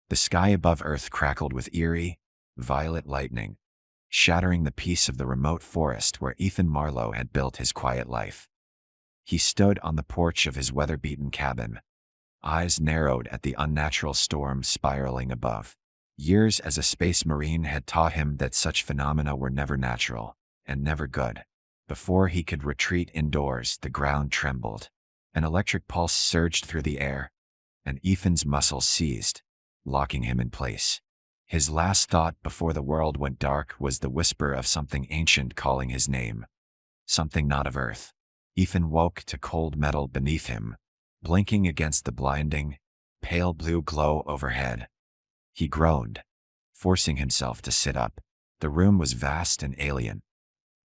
The sky above Earth crackled with eerie, violet lightning, shattering the peace of the remote forest where Ethan Marlowe had built his quiet life. He stood on the porch of his weather-beaten cabin, eyes narrowed at the unnatural storm spiraling above. Years as a space marine had taught him that such phenomena were never natural and never good. Before he could retreat indoors, the ground trembled. An electric pulse surged through the air, and Ethan's muscles seized, locking him in place. His last thought before the world went dark was the whisper of something ancient calling his name. Something not of Earth. Ethan woke to cold metal beneath him, blinking against the blinding, pale blue glow overhead. He groaned, forcing himself to sit up. The room was vast and alien,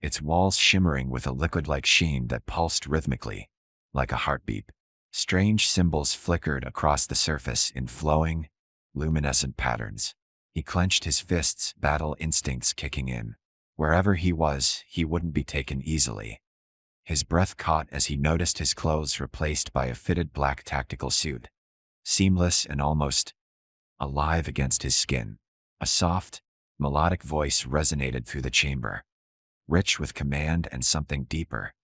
its walls shimmering with a liquid-like sheen that pulsed rhythmically, like a heartbeat. Strange symbols flickered across the surface in flowing, luminescent patterns. He clenched his fists, battle instincts kicking in. Wherever he was, he wouldn't be taken easily. His breath caught as he noticed his clothes replaced by a fitted black tactical suit, seamless and almost alive against his skin. A soft, melodic voice resonated through the chamber, rich with command and something deeper,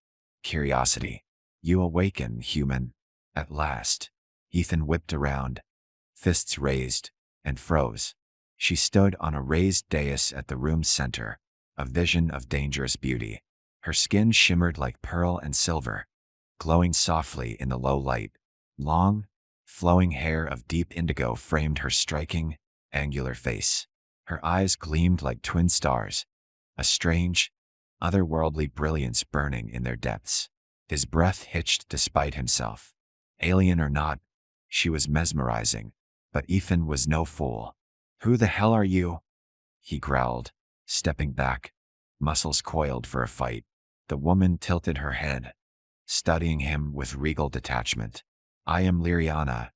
curiosity. "You awaken, human." At last, Ethan whipped around, fists raised, and froze. She stood on a raised dais at the room's center, a vision of dangerous beauty. Her skin shimmered like pearl and silver, glowing softly in the low light. Long, flowing hair of deep indigo framed her striking, angular face. Her eyes gleamed like twin stars, a strange, otherworldly brilliance burning in their depths. His breath hitched despite himself. Alien or not, she was mesmerizing, but Ethan was no fool. "Who the hell are you?" he growled, stepping back, muscles coiled for a fight. The woman tilted her head, studying him with regal detachment. "I am Liriana,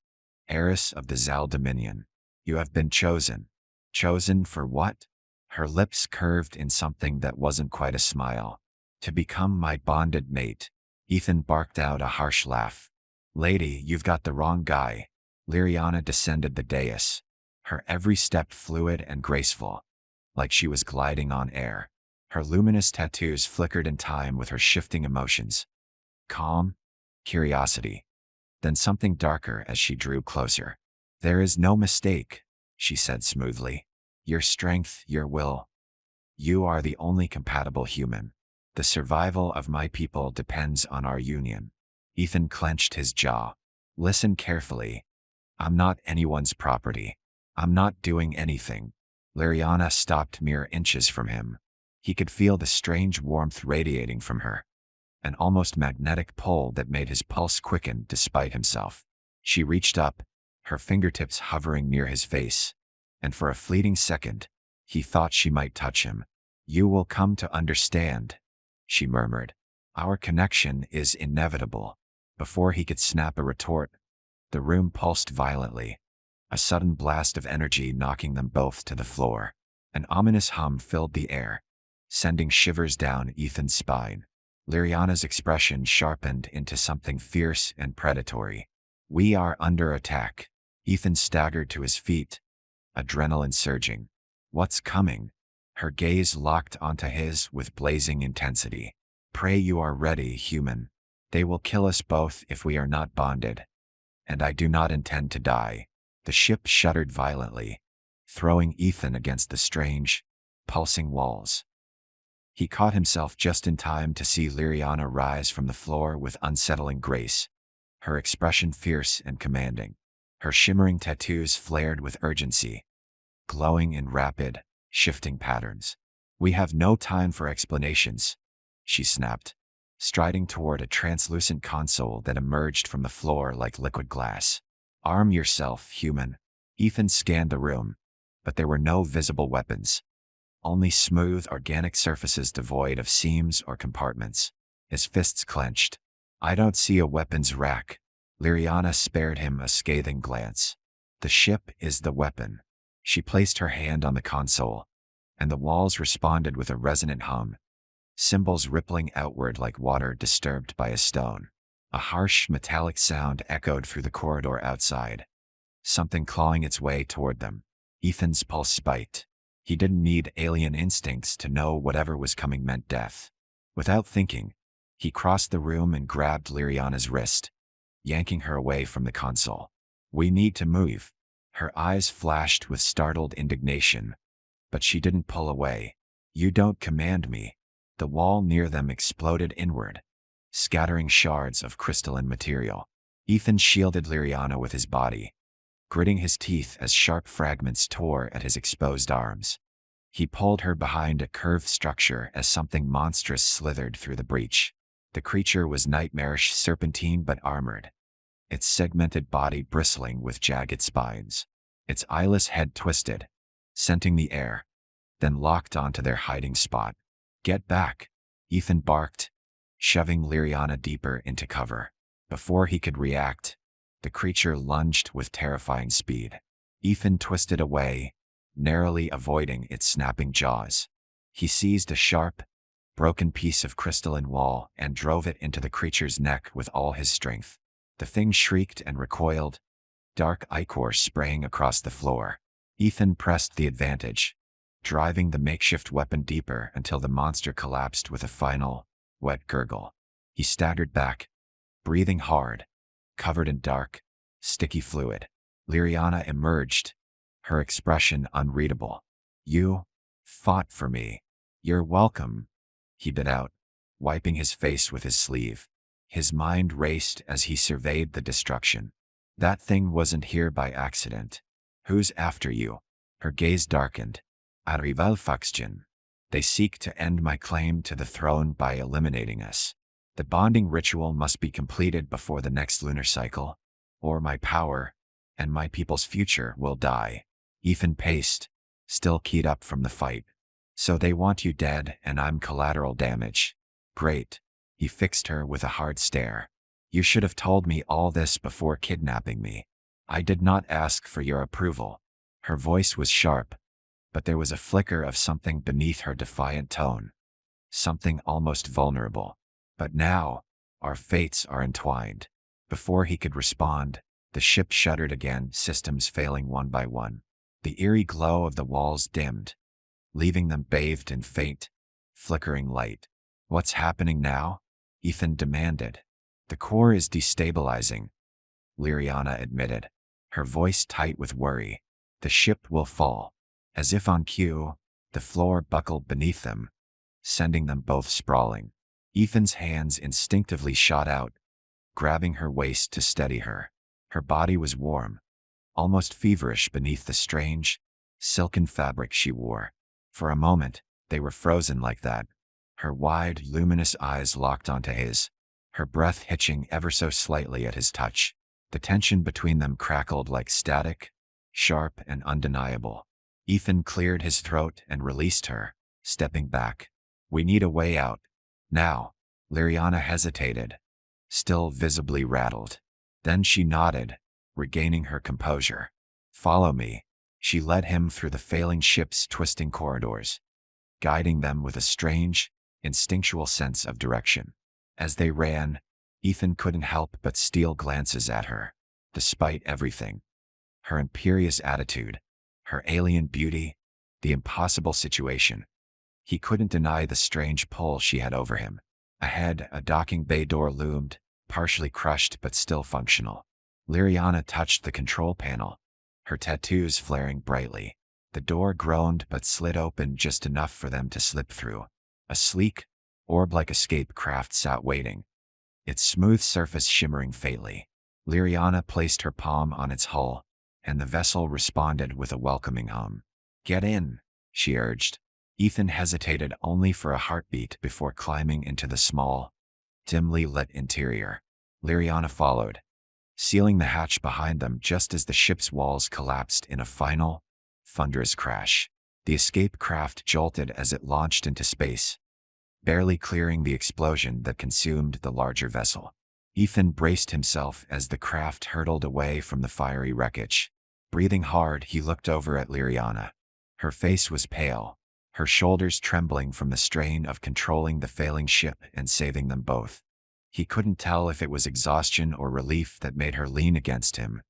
heiress of the Zal Dominion. You have been chosen." Chosen for what? Her lips curved in something that wasn't quite a smile. "To become my bonded mate." Ethan barked out a harsh laugh. "Lady, you've got the wrong guy." Liriana descended the dais, her every step fluid and graceful, like she was gliding on air. Her luminous tattoos flickered in time with her shifting emotions. Calm, curiosity, then something darker as she drew closer. "There is no mistake," she said smoothly. "Your strength, your will. You are the only compatible human. The survival of my people depends on our union." Ethan clenched his jaw. "Listen carefully. I'm not anyone's property. I'm not doing anything." Liriana stopped mere inches from him. He could feel the strange warmth radiating from her, an almost magnetic pull that made his pulse quicken despite himself. She reached up, her fingertips hovering near his face, and for a fleeting second, he thought she might touch him. "You will come to understand," she murmured. "Our connection is inevitable." Before he could snap a retort, the room pulsed violently, a sudden blast of energy knocking them both to the floor. An ominous hum filled the air, sending shivers down Ethan's spine. Liriana's expression sharpened into something fierce and predatory. "We are under attack." Ethan staggered to his feet, adrenaline surging. "What's coming?" Her gaze locked onto his with blazing intensity. "Pray you are ready, human. They will kill us both if we are not bonded. And I do not intend to die." The ship shuddered violently, throwing Ethan against the strange, pulsing walls. He caught himself just in time to see Liriana rise from the floor with unsettling grace, her expression fierce and commanding. Her shimmering tattoos flared with urgency, glowing in rapid, shifting patterns. "We have no time for explanations," she snapped, striding toward a translucent console that emerged from the floor like liquid glass. "Arm yourself, human." Ethan scanned the room, but there were no visible weapons, only smooth, organic surfaces devoid of seams or compartments. His fists clenched. "I don't see a weapons rack." Liriana spared him a scathing glance. "The ship is the weapon." She placed her hand on the console, and the walls responded with a resonant hum, symbols rippling outward like water disturbed by a stone. A harsh, metallic sound echoed through the corridor outside, something clawing its way toward them. Ethan's pulse spiked. He didn't need alien instincts to know whatever was coming meant death. Without thinking, he crossed the room and grabbed Liriana's wrist, yanking her away from the console. "We need to move." Her eyes flashed with startled indignation, but she didn't pull away. "You don't command me." The wall near them exploded inward, scattering shards of crystalline material. Ethan shielded Liriana with his body, gritting his teeth as sharp fragments tore at his exposed arms. He pulled her behind a curved structure as something monstrous slithered through the breach. The creature was nightmarish serpentine but armored, its segmented body bristling with jagged spines. Its eyeless head twisted, scenting the air, then locked onto their hiding spot. "Get back," Ethan barked, shoving Liriana deeper into cover. Before he could react, the creature lunged with terrifying speed. Ethan twisted away, narrowly avoiding its snapping jaws. He seized a sharp, broken piece of crystalline wall and drove it into the creature's neck with all his strength. The thing shrieked and recoiled, dark ichor spraying across the floor. Ethan pressed the advantage, driving the makeshift weapon deeper until the monster collapsed with a final, wet gurgle. He staggered back, breathing hard, covered in dark, sticky fluid. Liriana emerged, her expression unreadable. "You fought for me. You're welcome," he bit out, wiping his face with his sleeve. His mind raced as he surveyed the destruction. That thing wasn't here by accident. "Who's after you?" Her gaze darkened. "Arrival Faxgen. They seek to end my claim to the throne by eliminating us. The bonding ritual must be completed before the next lunar cycle, or my power and my people's future will die." Ethan paced, still keyed up from the fight. "So they want you dead and I'm collateral damage. Great." He fixed her with a hard stare. "You should have told me all this before kidnapping me. I did not ask for your approval." Her voice was sharp, but there was a flicker of something beneath her defiant tone, something almost vulnerable. "But now, our fates are entwined." Before he could respond, the ship shuddered again, systems failing one by one. The eerie glow of the walls dimmed, leaving them bathed in faint, flickering light. "What's happening now?" Ethan demanded. "The core is destabilizing," Liriana admitted, her voice tight with worry. "The ship will fall." As if on cue, the floor buckled beneath them, sending them both sprawling. Ethan's hands instinctively shot out, grabbing her waist to steady her. Her body was warm, almost feverish beneath the strange, silken fabric she wore. For a moment, they were frozen like that, her wide, luminous eyes locked onto his, her breath hitching ever so slightly at his touch. The tension between them crackled like static, sharp and undeniable. Ethan cleared his throat and released her, stepping back. "We need a way out. Now." Liriana hesitated, still visibly rattled. Then she nodded, regaining her composure. "Follow me." She led him through the failing ship's twisting corridors, guiding them with a strange, instinctual sense of direction. As they ran, Ethan couldn't help but steal glances at her. Despite everything, her imperious attitude, her alien beauty, the impossible situation, he couldn't deny the strange pull she had over him. Ahead, a docking bay door loomed, partially crushed but still functional. Liriana touched the control panel, her tattoos flaring brightly. The door groaned but slid open just enough for them to slip through. A sleek, orb-like escape craft sat waiting, its smooth surface shimmering faintly. Liriana placed her palm on its hull, and the vessel responded with a welcoming hum. "Get in," she urged. Ethan hesitated only for a heartbeat before climbing into the small, dimly lit interior. Liriana followed, sealing the hatch behind them just as the ship's walls collapsed in a final, thunderous crash. The escape craft jolted as it launched into space, barely clearing the explosion that consumed the larger vessel. Ethan braced himself as the craft hurtled away from the fiery wreckage. Breathing hard, he looked over at Liriana. Her face was pale, her shoulders trembling from the strain of controlling the failing ship and saving them both. He couldn't tell if it was exhaustion or relief that made her lean against him,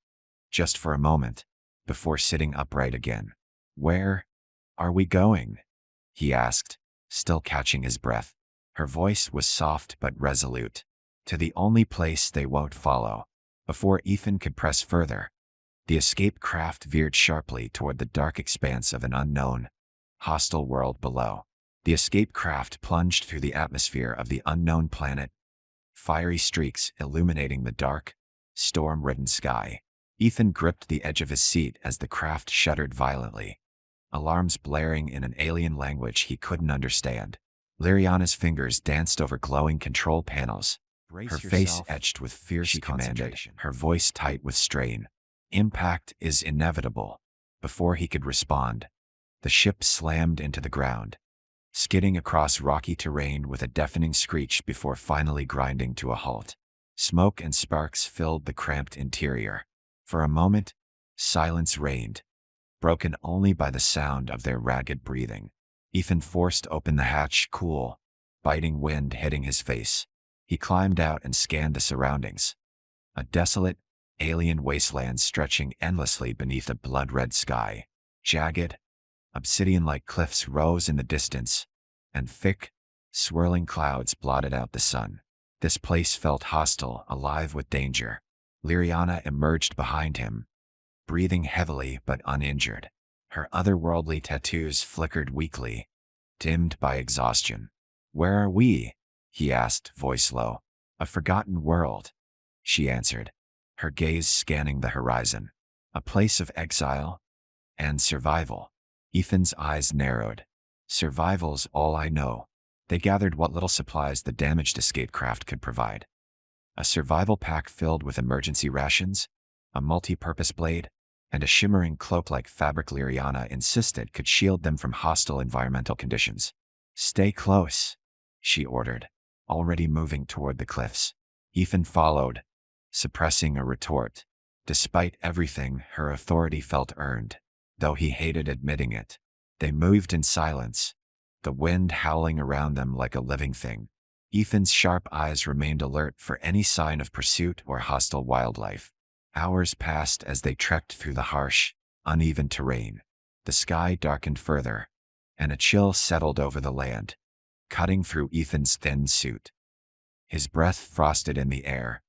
just for a moment, before sitting upright again. "Where are we going?" he asked, still catching his breath. Her voice was soft but resolute. "To the only place they won't follow." Before Ethan could press further, the escape craft veered sharply toward the dark expanse of an unknown, hostile world below. The escape craft plunged through the atmosphere of the unknown planet, fiery streaks illuminating the dark, storm-ridden sky. Ethan gripped the edge of his seat as the craft shuddered violently, alarms blaring in an alien language he couldn't understand. Liriana's fingers danced over glowing control panels, her face etched with fierce concentration, her voice tight with strain. "Impact is inevitable." Before he could respond, the ship slammed into the ground, skidding across rocky terrain with a deafening screech before finally grinding to a halt. Smoke and sparks filled the cramped interior. For a moment, silence reigned, broken only by the sound of their ragged breathing. Ethan forced open the hatch, cool, biting wind hitting his face. He climbed out and scanned the surroundings. A desolate, alien wasteland stretching endlessly beneath a blood-red sky. Jagged, obsidian-like cliffs rose in the distance, and thick, swirling clouds blotted out the sun. This place felt hostile, alive with danger. Liriana emerged behind him, breathing heavily but uninjured. Her otherworldly tattoos flickered weakly, dimmed by exhaustion. "Where are we?" he asked, voice low. "A forgotten world," she answered, her gaze scanning the horizon. "A place of exile and survival." Ethan's eyes narrowed. "Survival's all I know." They gathered what little supplies the damaged escape craft could provide. A survival pack filled with emergency rations, a multi-purpose blade, and a shimmering cloak-like fabric Liriana insisted could shield them from hostile environmental conditions. "Stay close," she ordered, already moving toward the cliffs. Ethan followed, suppressing a retort. Despite everything, her authority felt earned, though he hated admitting it. They moved in silence, the wind howling around them like a living thing. Ethan's sharp eyes remained alert for any sign of pursuit or hostile wildlife. Hours passed as they trekked through the harsh, uneven terrain. The sky darkened further, and a chill settled over the land, cutting through Ethan's thin suit. His breath frosted in the air,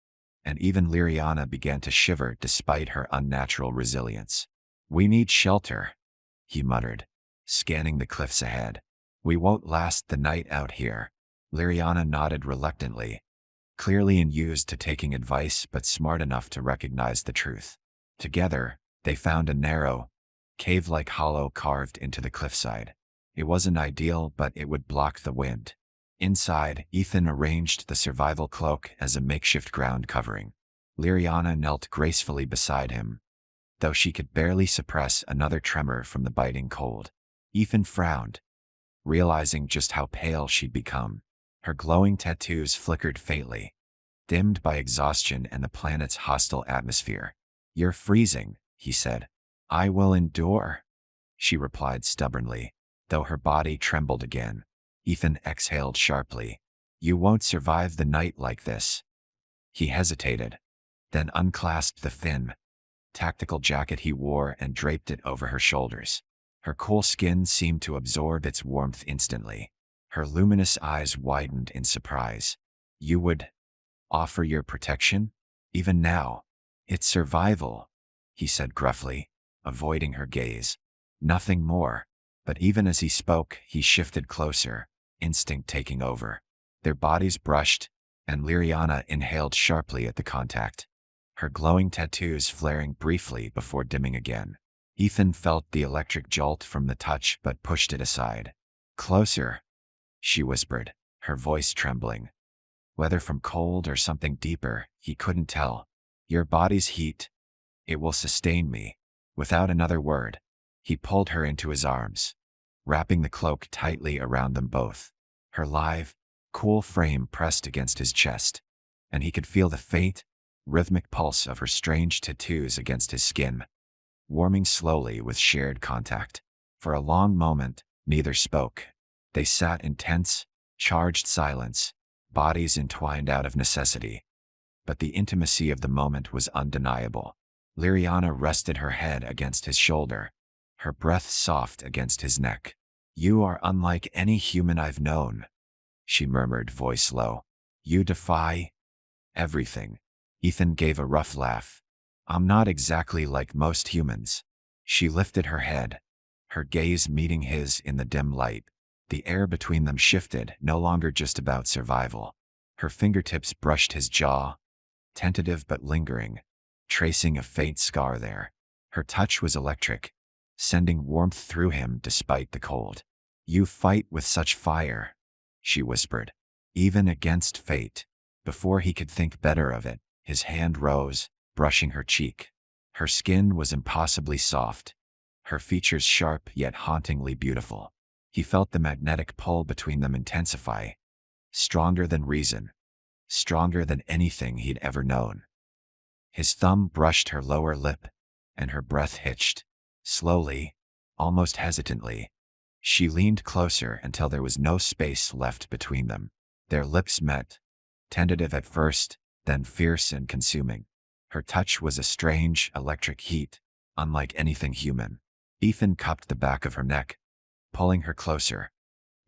and even Liriana began to shiver despite her unnatural resilience. "We need shelter," he muttered, scanning the cliffs ahead. "We won't last the night out here." Liriana nodded reluctantly, clearly unused to taking advice but smart enough to recognize the truth. Together, they found a narrow, cave-like hollow carved into the cliffside. It wasn't ideal, but it would block the wind. Inside, Ethan arranged the survival cloak as a makeshift ground covering. Liriana knelt gracefully beside him, though she could barely suppress another tremor from the biting cold. Ethan frowned, realizing just how pale she'd become. Her glowing tattoos flickered faintly, dimmed by exhaustion and the planet's hostile atmosphere. "You're freezing," he said. "I will endure," she replied stubbornly, though her body trembled again. Ethan exhaled sharply. "You won't survive the night like this." He hesitated, then unclasped the thin, tactical jacket he wore and draped it over her shoulders. Her cool skin seemed to absorb its warmth instantly. Her luminous eyes widened in surprise. "You would offer your protection? Even now?" "It's survival," he said gruffly, avoiding her gaze. "Nothing more." But even as he spoke, he shifted closer, instinct taking over. Their bodies brushed, and Liriana inhaled sharply at the contact, her glowing tattoos flaring briefly before dimming again. Ethan felt the electric jolt from the touch but pushed it aside. "Closer," she whispered, her voice trembling. Whether from cold or something deeper, he couldn't tell. "Your body's heat. It will sustain me." Without another word, he pulled her into his arms, wrapping the cloak tightly around them both. Her lithe, cool frame pressed against his chest, and he could feel the faint, rhythmic pulse of her strange tattoos against his skin, warming slowly with shared contact. For a long moment, neither spoke. They sat in tense, charged silence, bodies entwined out of necessity. But the intimacy of the moment was undeniable. Liriana rested her head against his shoulder, her breath soft against his neck. "You are unlike any human I've known," she murmured, voice low. "You defy everything." Ethan gave a rough laugh. "I'm not exactly like most humans." She lifted her head, her gaze meeting his in the dim light. The air between them shifted, no longer just about survival. Her fingertips brushed his jaw, tentative but lingering, tracing a faint scar there. Her touch was electric, sending warmth through him despite the cold. "You fight with such fire," she whispered. "Even against fate." Before he could think better of it, his hand rose, brushing her cheek. Her skin was impossibly soft, her features sharp yet hauntingly beautiful. He felt the magnetic pull between them intensify, stronger than reason, stronger than anything he'd ever known. His thumb brushed her lower lip, and her breath hitched. Slowly, almost hesitantly, she leaned closer until there was no space left between them. Their lips met, tentative at first, then fierce and consuming. Her touch was a strange, electric heat, unlike anything human. Ethan cupped the back of her neck, pulling her closer,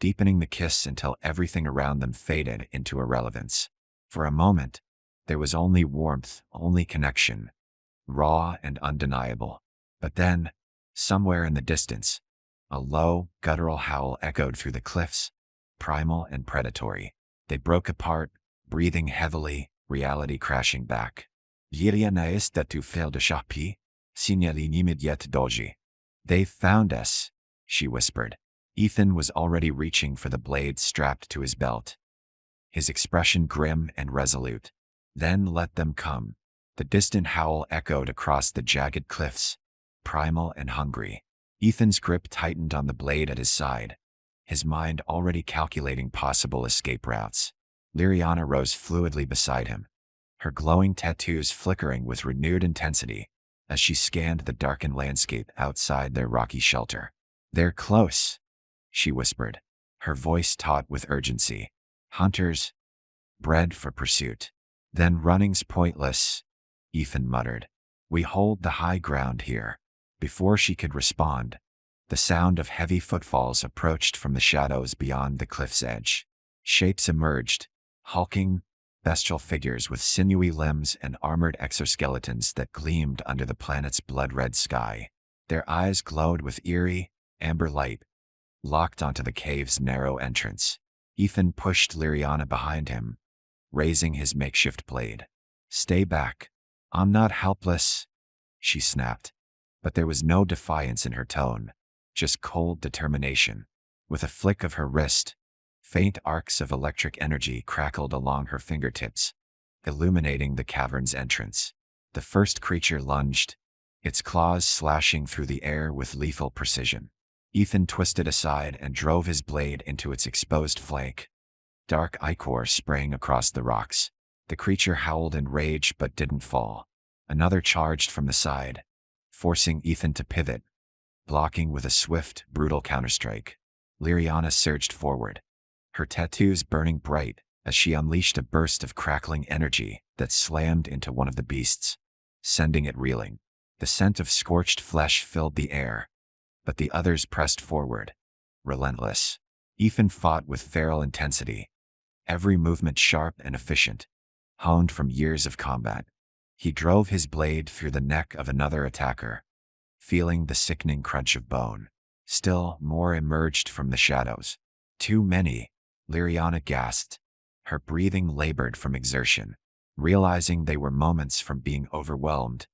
deepening the kiss until everything around them faded into irrelevance. For a moment, there was only warmth, only connection, raw and undeniable. But then, somewhere in the distance, a low, guttural howl echoed through the cliffs, primal and predatory. They broke apart, breathing heavily, reality crashing back. "Yiria naesta tu fel de shapi, signali nimediet doji." "They've found us," she whispered. Ethan was already reaching for the blade strapped to his belt, his expression grim and resolute. "Then let them come." The distant howl echoed across the jagged cliffs, primal and hungry. Ethan's grip tightened on the blade at his side, his mind already calculating possible escape routes. Liriana rose fluidly beside him, her glowing tattoos flickering with renewed intensity as she scanned the darkened landscape outside their rocky shelter. "They're close," she whispered, her voice taut with urgency. "Hunters, bred for pursuit." "Then running's pointless," Ethan muttered. "We hold the high ground here." Before she could respond, the sound of heavy footfalls approached from the shadows beyond the cliff's edge. Shapes emerged, hulking, bestial figures with sinewy limbs and armored exoskeletons that gleamed under the planet's blood-red sky. Their eyes glowed with eerie, amber light, locked onto the cave's narrow entrance. Ethan pushed Liriana behind him, raising his makeshift blade. "Stay back. I'm not helpless," she snapped. But there was no defiance in her tone, just cold determination. With a flick of her wrist, faint arcs of electric energy crackled along her fingertips, illuminating the cavern's entrance. The first creature lunged, its claws slashing through the air with lethal precision. Ethan twisted aside and drove his blade into its exposed flank. Dark ichor sprang across the rocks. The creature howled in rage but didn't fall. Another charged from the side, forcing Ethan to pivot, blocking with a swift, brutal counterstrike. Liriana surged forward, her tattoos burning bright as she unleashed a burst of crackling energy that slammed into one of the beasts, sending it reeling. The scent of scorched flesh filled the air, but the others pressed forward, relentless. Ethan fought with feral intensity, every movement sharp and efficient, honed from years of combat. He drove his blade through the neck of another attacker, feeling the sickening crunch of bone. Still more emerged from the shadows. "Too many," Liriana gasped, her breathing labored from exertion. Realizing they were moments from being overwhelmed,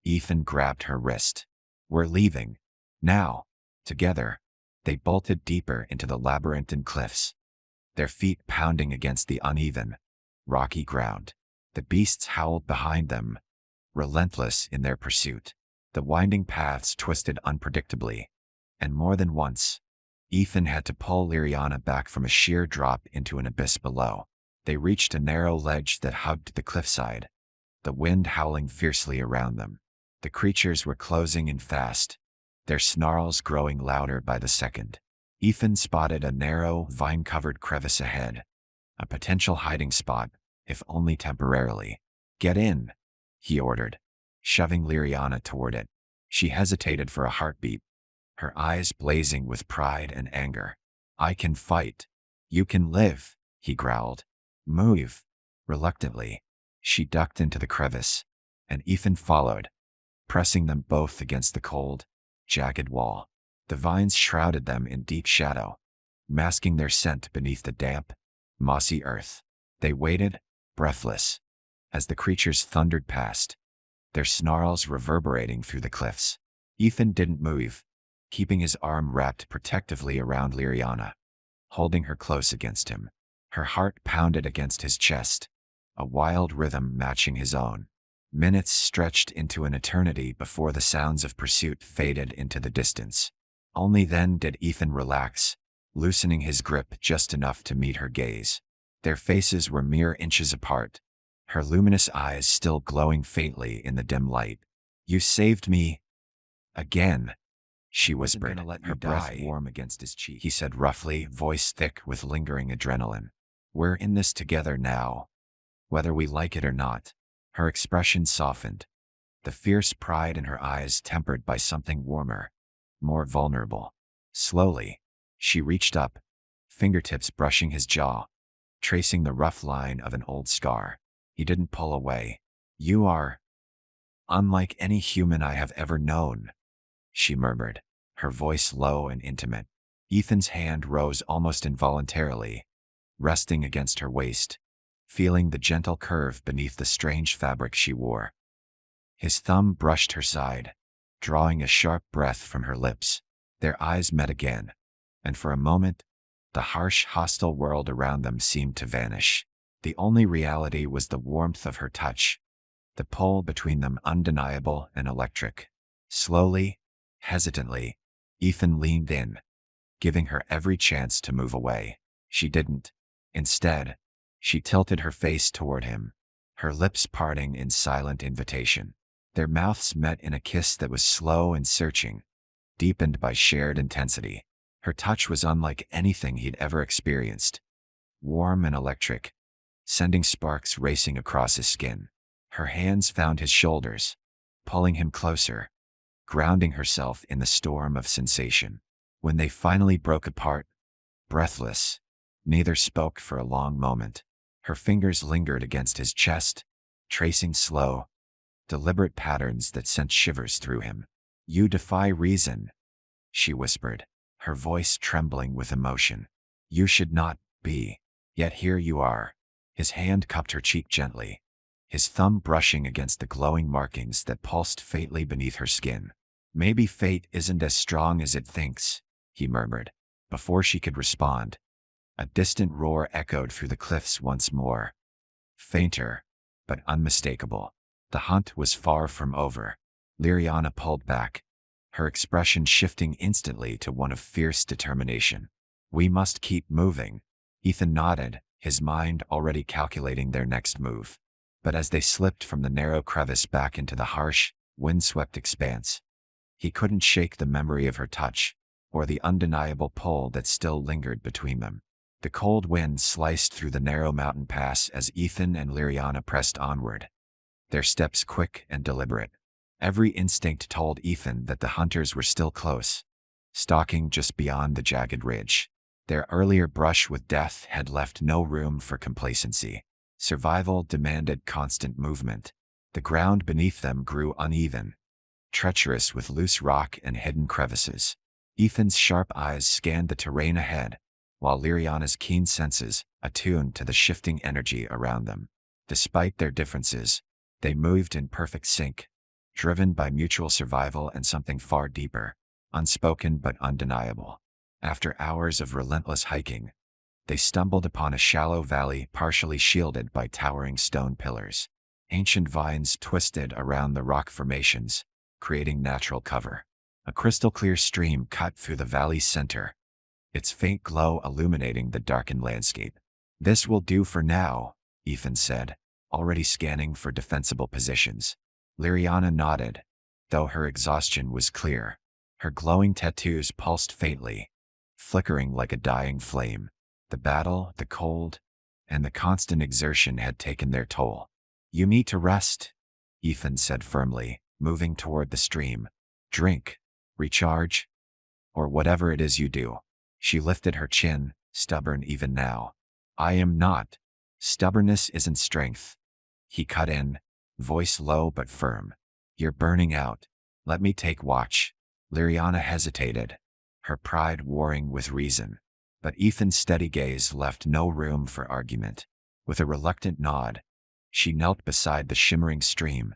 Ethan grabbed her wrist. "We're leaving. Now." Together, they bolted deeper into the labyrinthine cliffs, their feet pounding against the uneven, rocky ground. The beasts howled behind them, relentless in their pursuit. The winding paths twisted unpredictably, and more than once, Ethan had to pull Liriana back from a sheer drop into an abyss below. They reached a narrow ledge that hugged the cliffside, the wind howling fiercely around them. The creatures were closing in fast, their snarls growing louder by the second. Ethan spotted a narrow, vine-covered crevice ahead, a potential hiding spot, if only temporarily. "Get in," he ordered, shoving Liriana toward it. She hesitated for a heartbeat, her eyes blazing with pride and anger. "I can fight. You can live," he growled. "Move." Reluctantly, she ducked into the crevice, and Ethan followed, pressing them both against the cold, jagged wall. The vines shrouded them in deep shadow, masking their scent beneath the damp, mossy earth. They waited, breathless, as the creatures thundered past, their snarls reverberating through the cliffs. Ethan didn't move, keeping his arm wrapped protectively around Liriana, holding her close against him. Her heart pounded against his chest, a wild rhythm matching his own. Minutes stretched into an eternity before the sounds of pursuit faded into the distance. Only then did Ethan relax, loosening his grip just enough to meet her gaze. Their faces were mere inches apart, her luminous eyes still glowing faintly in the dim light. "You saved me again," she whispered, her breath warm against his cheek. He said roughly, voice thick with lingering adrenaline. "We're in this together now, whether we like it or not." Her expression softened, the fierce pride in her eyes tempered by something warmer, more vulnerable. Slowly, she reached up, fingertips brushing his jaw, tracing the rough line of an old scar. He didn't pull away. "You are unlike any human I have ever known," she murmured, her voice low and intimate. Ethan's hand rose almost involuntarily, resting against her waist, feeling the gentle curve beneath the strange fabric she wore. His thumb brushed her side, drawing a sharp breath from her lips. Their eyes met again, and for a moment, the harsh, hostile world around them seemed to vanish. The only reality was the warmth of her touch, the pull between them undeniable and electric. Slowly, hesitantly, Ethan leaned in, giving her every chance to move away. She didn't. Instead, she tilted her face toward him, her lips parting in silent invitation. Their mouths met in a kiss that was slow and searching, deepened by shared intensity. Her touch was unlike anything he'd ever experienced, warm and electric, sending sparks racing across his skin. Her hands found his shoulders, pulling him closer, grounding herself in the storm of sensation. When they finally broke apart, breathless, neither spoke for a long moment. Her fingers lingered against his chest, tracing slow, deliberate patterns that sent shivers through him. "You defy reason," she whispered, her voice trembling with emotion. "You should not be. Yet here you are." His hand cupped her cheek gently, his thumb brushing against the glowing markings that pulsed faintly beneath her skin. "Maybe fate isn't as strong as it thinks," he murmured. Before she could respond, a distant roar echoed through the cliffs once more. Fainter, but unmistakable. The hunt was far from over. Liriana pulled back, her expression shifting instantly to one of fierce determination. "We must keep moving." Ethan nodded, his mind already calculating their next move. But as they slipped from the narrow crevice back into the harsh, windswept expanse, he couldn't shake the memory of her touch, or the undeniable pull that still lingered between them. The cold wind sliced through the narrow mountain pass as Ethan and Liriana pressed onward, their steps quick and deliberate. Every instinct told Ethan that the hunters were still close, stalking just beyond the jagged ridge. Their earlier brush with death had left no room for complacency. Survival demanded constant movement. The ground beneath them grew uneven, treacherous with loose rock and hidden crevices. Ethan's sharp eyes scanned the terrain ahead, while Liriana's keen senses attuned to the shifting energy around them. Despite their differences, they moved in perfect sync, driven by mutual survival and something far deeper, unspoken but undeniable. After hours of relentless hiking, they stumbled upon a shallow valley partially shielded by towering stone pillars. Ancient vines twisted around the rock formations, creating natural cover. A crystal-clear stream cut through the valley's center, its faint glow illuminating the darkened landscape. "This will do for now," Ethan said, already scanning for defensible positions. Liriana nodded, though her exhaustion was clear. Her glowing tattoos pulsed faintly, flickering like a dying flame. The battle, the cold, and the constant exertion had taken their toll. "You need to rest," Ethan said firmly, moving toward the stream. Drink, recharge, or whatever it is you do. She lifted her chin, stubborn even now. I am not. Stubbornness isn't strength. He cut in, voice low but firm. You're burning out. Let me take watch. Liriana hesitated, her pride warring with reason. But Ethan's steady gaze left no room for argument. With a reluctant nod, she knelt beside the shimmering stream,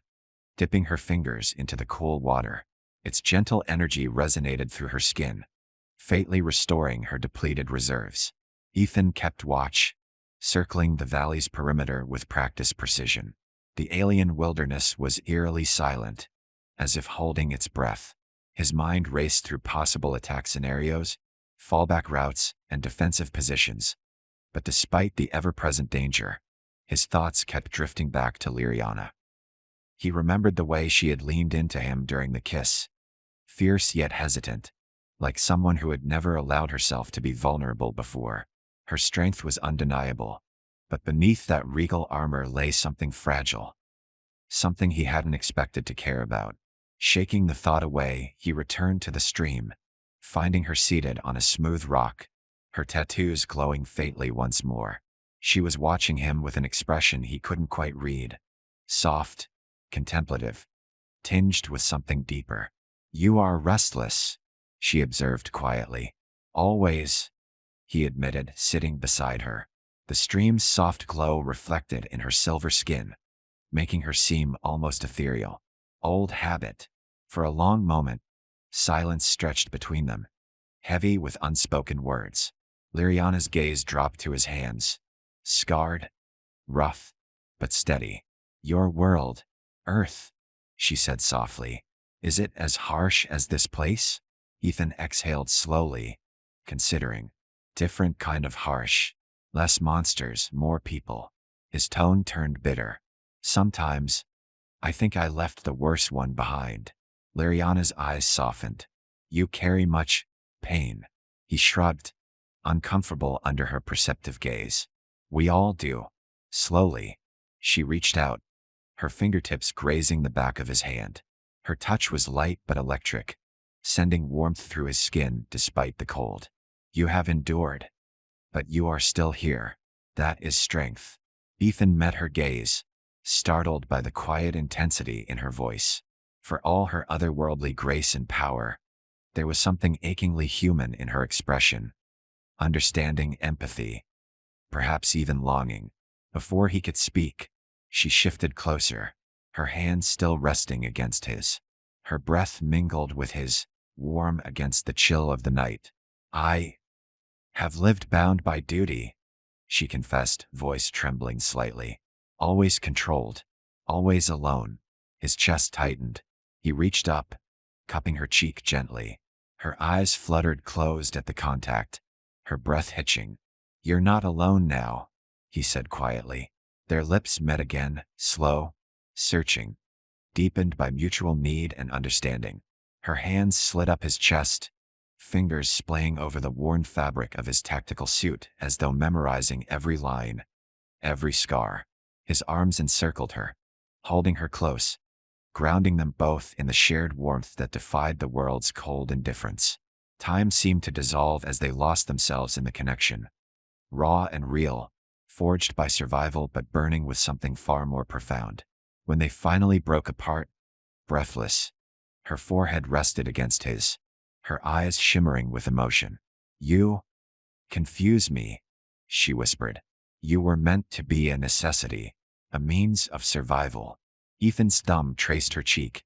dipping her fingers into the cool water. Its gentle energy resonated through her skin, faintly restoring her depleted reserves. Ethan kept watch, circling the valley's perimeter with practiced precision. The alien wilderness was eerily silent, as if holding its breath. His mind raced through possible attack scenarios, fallback routes, and defensive positions. But despite the ever-present danger, his thoughts kept drifting back to Liriana. He remembered the way she had leaned into him during the kiss, fierce yet hesitant, like someone who had never allowed herself to be vulnerable before. Her strength was undeniable, but beneath that regal armor lay something fragile, something he hadn't expected to care about. Shaking the thought away, he returned to the stream, finding her seated on a smooth rock, her tattoos glowing faintly once more. She was watching him with an expression he couldn't quite read. Soft, contemplative, tinged with something deeper. You are restless, she observed quietly. Always, he admitted, sitting beside her. The stream's soft glow reflected in her silver skin, making her seem almost ethereal. Old habit. For a long moment, silence stretched between them, heavy with unspoken words. Liriana's gaze dropped to his hands. Scarred, rough, but steady. Your world, Earth, she said softly. Is it as harsh as this place? Ethan exhaled slowly, considering. Different kind of harsh. Less monsters, more people. His tone turned bitter. Sometimes, I think I left the worst one behind. Liriana's eyes softened. You carry much pain. He shrugged, uncomfortable under her perceptive gaze. We all do. Slowly, she reached out, her fingertips grazing the back of his hand. Her touch was light but electric, sending warmth through his skin despite the cold. You have endured, but you are still here. That is strength. Ethan met her gaze, startled by the quiet intensity in her voice. For all her otherworldly grace and power, there was something achingly human in her expression. Understanding, empathy, perhaps even longing. Before he could speak, she shifted closer, her hand still resting against his. Her breath mingled with his, warm against the chill of the night. I have lived bound by duty, she confessed, voice trembling slightly. Always controlled, always alone. His chest tightened. He reached up, cupping her cheek gently. Her eyes fluttered closed at the contact, her breath hitching. You're not alone now, he said quietly. Their lips met again, slow, searching, deepened by mutual need and understanding. Her hands slid up his chest, fingers splaying over the worn fabric of his tactical suit as though memorizing every line, every scar. His arms encircled her, holding her close, grounding them both in the shared warmth that defied the world's cold indifference. Time seemed to dissolve as they lost themselves in the connection. Raw and real, forged by survival but burning with something far more profound. When they finally broke apart, breathless, her forehead rested against his, her eyes shimmering with emotion. You confuse me, she whispered. You were meant to be a necessity, a means of survival. Ethan's thumb traced her cheek,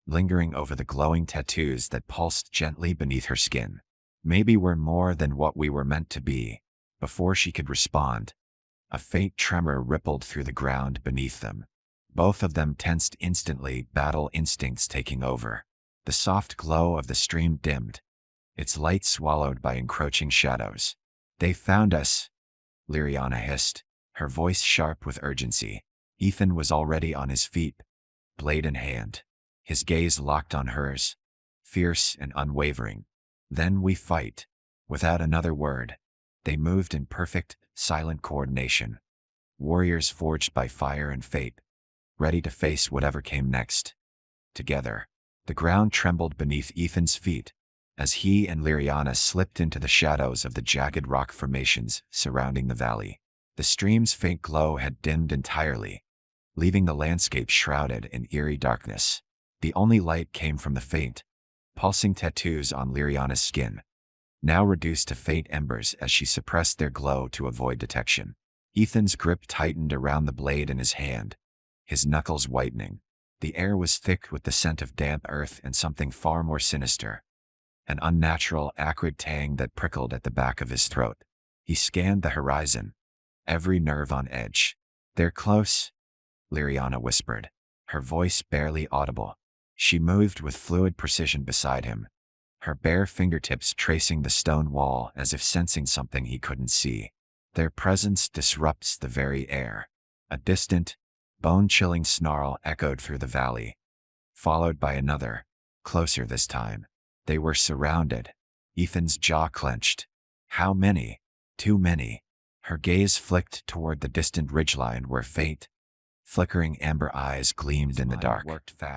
lingering over the glowing tattoos that pulsed gently beneath her skin. Maybe we're more than what we were meant to be. Before she could respond, a faint tremor rippled through the ground beneath them. Both of them tensed instantly, battle instincts taking over. The soft glow of the stream dimmed, its light swallowed by encroaching shadows. They found us, Liriana hissed, her voice sharp with urgency. Ethan was already on his feet, blade in hand, his gaze locked on hers, fierce and unwavering. Then we fight. Without another word, they moved in perfect, silent coordination. Warriors forged by fire and fate, ready to face whatever came next. Together, the ground trembled beneath Ethan's feet as he and Liriana slipped into the shadows of the jagged rock formations surrounding the valley. The stream's faint glow had dimmed entirely, leaving the landscape shrouded in eerie darkness. The only light came from the faint, pulsing tattoos on Liriana's skin, now reduced to faint embers as she suppressed their glow to avoid detection. Ethan's grip tightened around the blade in his hand, his knuckles whitening. The air was thick with the scent of damp earth and something far more sinister, an unnatural, acrid tang that prickled at the back of his throat. He scanned the horizon, every nerve on edge. "They're close," Liriana whispered, her voice barely audible. She moved with fluid precision beside him, her bare fingertips tracing the stone wall as if sensing something he couldn't see. Their presence disrupts the very air. A distant, bone-chilling snarl echoed through the valley, followed by another, closer this time. They were surrounded. Ethan's jaw clenched. How many? Too many. Her gaze flicked toward the distant ridgeline where faint, flickering amber eyes gleamed in the dark.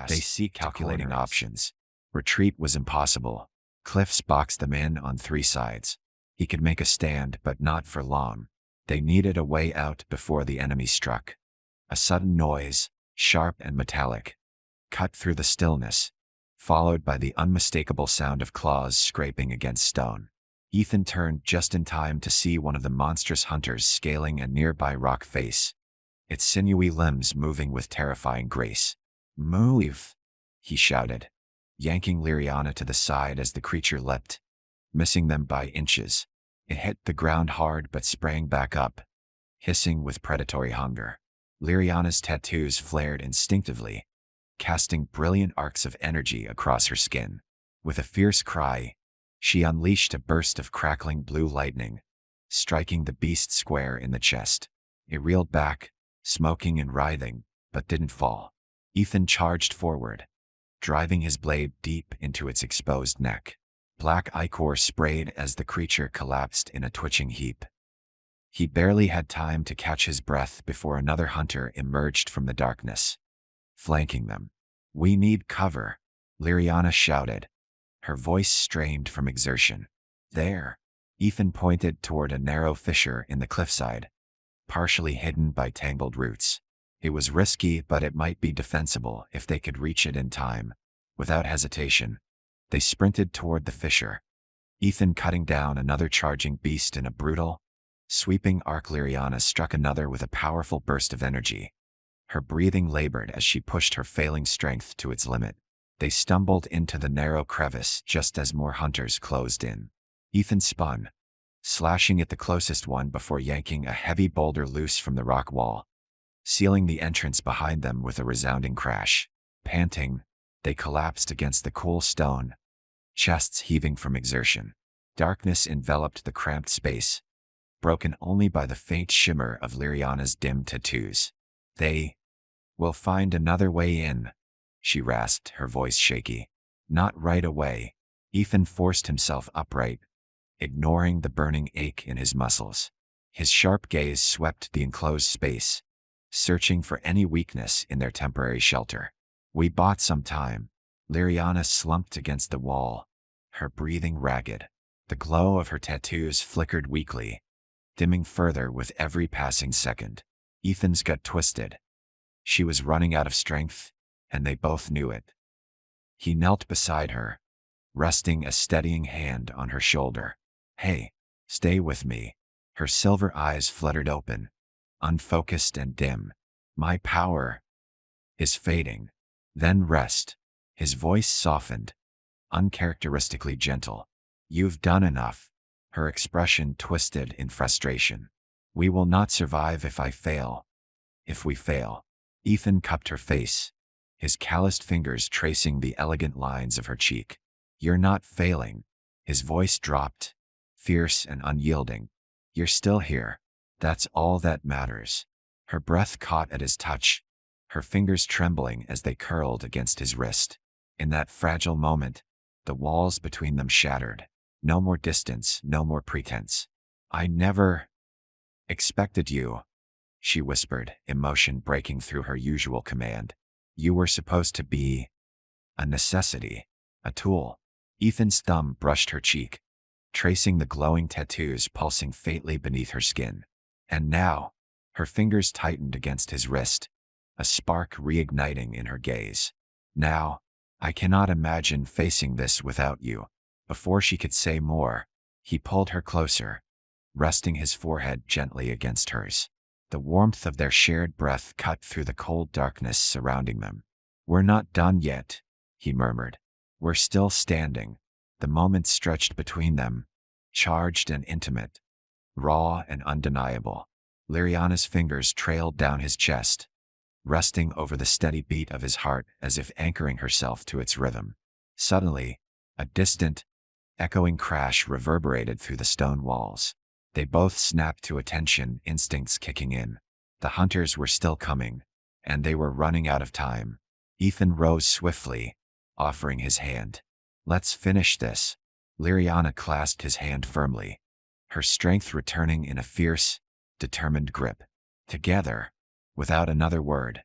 They see calculating options. Retreat was impossible. Cliffs boxed them in on three sides. He could make a stand, but not for long. They needed a way out before the enemy struck. A sudden noise, sharp and metallic, cut through the stillness, followed by the unmistakable sound of claws scraping against stone. Ethan turned just in time to see one of the monstrous hunters scaling a nearby rock face, its sinewy limbs moving with terrifying grace. "Move!" he shouted, yanking Liriana to the side as the creature leapt, missing them by inches. It hit the ground hard but sprang back up, hissing with predatory hunger. Liriana's tattoos flared instinctively, casting brilliant arcs of energy across her skin. With a fierce cry, she unleashed a burst of crackling blue lightning, striking the beast square in the chest. It reeled back, smoking and writhing, but didn't fall. Ethan charged forward, driving his blade deep into its exposed neck. Black ichor sprayed as the creature collapsed in a twitching heap. He barely had time to catch his breath before another hunter emerged from the darkness, flanking them. "We need cover," Liriana shouted, her voice strained from exertion. "There." Ethan pointed toward a narrow fissure in the cliffside, partially hidden by tangled roots. It was risky, but it might be defensible if they could reach it in time. Without hesitation, they sprinted toward the fissure, Ethan cutting down another charging beast in a brutal, sweeping arc. Liriana struck another with a powerful burst of energy. Her breathing labored as she pushed her failing strength to its limit. They stumbled into the narrow crevice just as more hunters closed in. Ethan spun, slashing at the closest one before yanking a heavy boulder loose from the rock wall, sealing the entrance behind them with a resounding crash. Panting, they collapsed against the cool stone, chests heaving from exertion. Darkness enveloped the cramped space, broken only by the faint shimmer of Liriana's dim tattoos. "They will find another way in," she rasped, her voice shaky. "Not right away." Ethan forced himself upright, ignoring the burning ache in his muscles. His sharp gaze swept the enclosed space, searching for any weakness in their temporary shelter. "We bought some time." Liriana slumped against the wall, her breathing ragged. The glow of her tattoos flickered weakly, dimming further with every passing second. Ethan's gut twisted. She was running out of strength, and they both knew it. He knelt beside her, resting a steadying hand on her shoulder. "Hey, stay with me." Her silver eyes fluttered open, unfocused and dim. "My power is fading." "Then rest." His voice softened, uncharacteristically gentle. "You've done enough." Her expression twisted in frustration. "We will not survive if I fail. If we fail." Ethan cupped her face, his calloused fingers tracing the elegant lines of her cheek. "You're not failing." His voice dropped, fierce and unyielding. "You're still here. That's all that matters." Her breath caught at his touch, her fingers trembling as they curled against his wrist. In that fragile moment, the walls between them shattered. No more distance, no more pretense. "I never expected you," she whispered, emotion breaking through her usual command. You were supposed to be a necessity, a tool. Ethan's thumb brushed her cheek, tracing the glowing tattoos pulsing faintly beneath her skin. And now, her fingers tightened against his wrist, a spark reigniting in her gaze. Now, I cannot imagine facing this without you. Before she could say more, he pulled her closer, resting his forehead gently against hers. The warmth of their shared breath cut through the cold darkness surrounding them. We're not done yet, he murmured. We're still standing. The moment stretched between them, charged and intimate, raw and undeniable. Liriana's fingers trailed down his chest, resting over the steady beat of his heart as if anchoring herself to its rhythm. Suddenly, a distant, echoing crash reverberated through the stone walls. They both snapped to attention, instincts kicking in. The hunters were still coming, and they were running out of time. Ethan rose swiftly, offering his hand. Let's finish this. Liriana clasped his hand firmly, her strength returning in a fierce, determined grip. Together, without another word,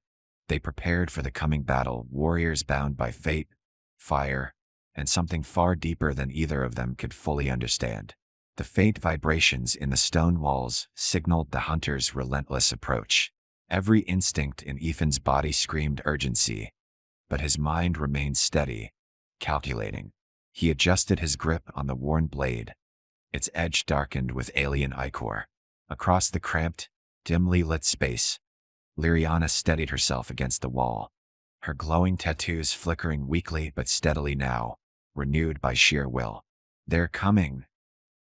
they prepared for the coming battle, warriors bound by fate, fire, and something far deeper than either of them could fully understand. The faint vibrations in the stone walls signaled the hunters' relentless approach. Every instinct in Ethan's body screamed urgency, but his mind remained steady, calculating. He adjusted his grip on the worn blade, its edge darkened with alien ichor. Across the cramped, dimly lit space, Liriana steadied herself against the wall, her glowing tattoos flickering weakly but steadily now, renewed by sheer will. They're coming,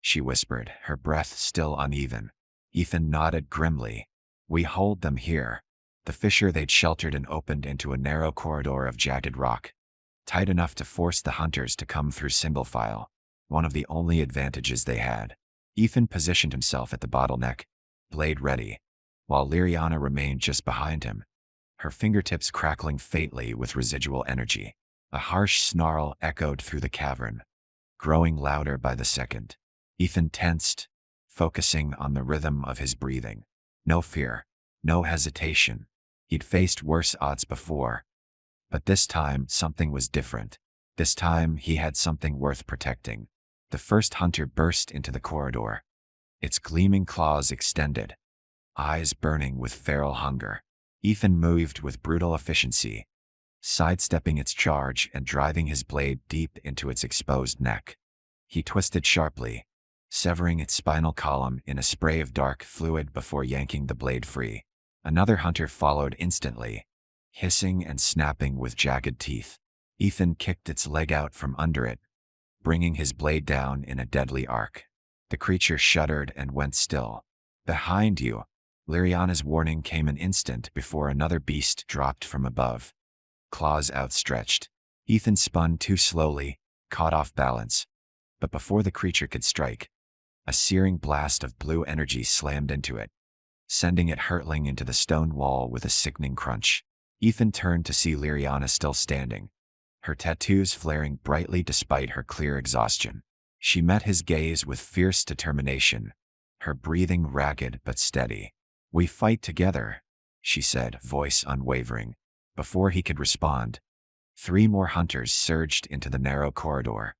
she whispered, her breath still uneven. Ethan nodded grimly. We hold them here. The fissure they'd sheltered and opened into a narrow corridor of jagged rock, tight enough to force the hunters to come through single file, one of the only advantages they had. Ethan positioned himself at the bottleneck, blade ready, while Liriana remained just behind him, her fingertips crackling faintly with residual energy. A harsh snarl echoed through the cavern, growing louder by the second. Ethan tensed, focusing on the rhythm of his breathing. No fear, no hesitation. He'd faced worse odds before, but this time something was different. This time he had something worth protecting. The first hunter burst into the corridor, its gleaming claws extended, eyes burning with feral hunger. Ethan moved with brutal efficiency, sidestepping its charge and driving his blade deep into its exposed neck. He twisted sharply, severing its spinal column in a spray of dark fluid before yanking the blade free. Another hunter followed instantly, hissing and snapping with jagged teeth. Ethan kicked its leg out from under it, bringing his blade down in a deadly arc. The creature shuddered and went still. Behind you, Liriana's warning came an instant before another beast dropped from above, claws outstretched. Ethan spun too slowly, caught off balance, but before the creature could strike, a searing blast of blue energy slammed into it, sending it hurtling into the stone wall with a sickening crunch. Ethan turned to see Liriana still standing, her tattoos flaring brightly despite her clear exhaustion. She met his gaze with fierce determination, her breathing ragged but steady. We fight together, she said, voice unwavering. Before he could respond, 3 more hunters surged into the narrow corridor,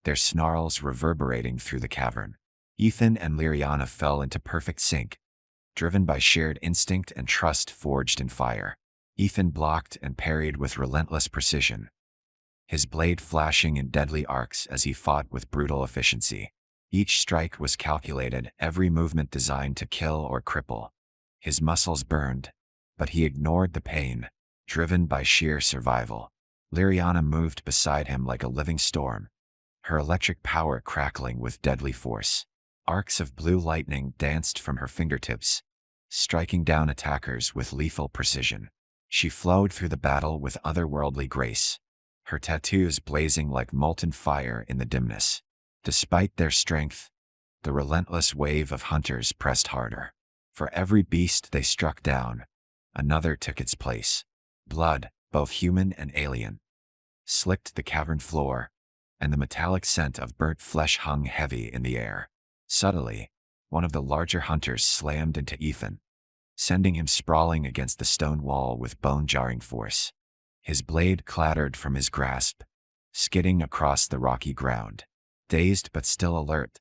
their snarls reverberating through the cavern. Ethan and Liriana fell into perfect sync, driven by shared instinct and trust forged in fire. Ethan blocked and parried with relentless precision, his blade flashing in deadly arcs as he fought with brutal efficiency. Each strike was calculated, every movement designed to kill or cripple. His muscles burned, but he ignored the pain, driven by sheer survival. Liriana moved beside him like a living storm, her electric power crackling with deadly force. Arcs of blue lightning danced from her fingertips, striking down attackers with lethal precision. She flowed through the battle with otherworldly grace, her tattoos blazing like molten fire in the dimness. Despite their strength, the relentless wave of hunters pressed harder. For every beast they struck down, another took its place. Blood, both human and alien, slicked the cavern floor, and the metallic scent of burnt flesh hung heavy in the air. Suddenly, one of the larger hunters slammed into Ethan, sending him sprawling against the stone wall with bone-jarring force. His blade clattered from his grasp, skidding across the rocky ground. Dazed but still alert,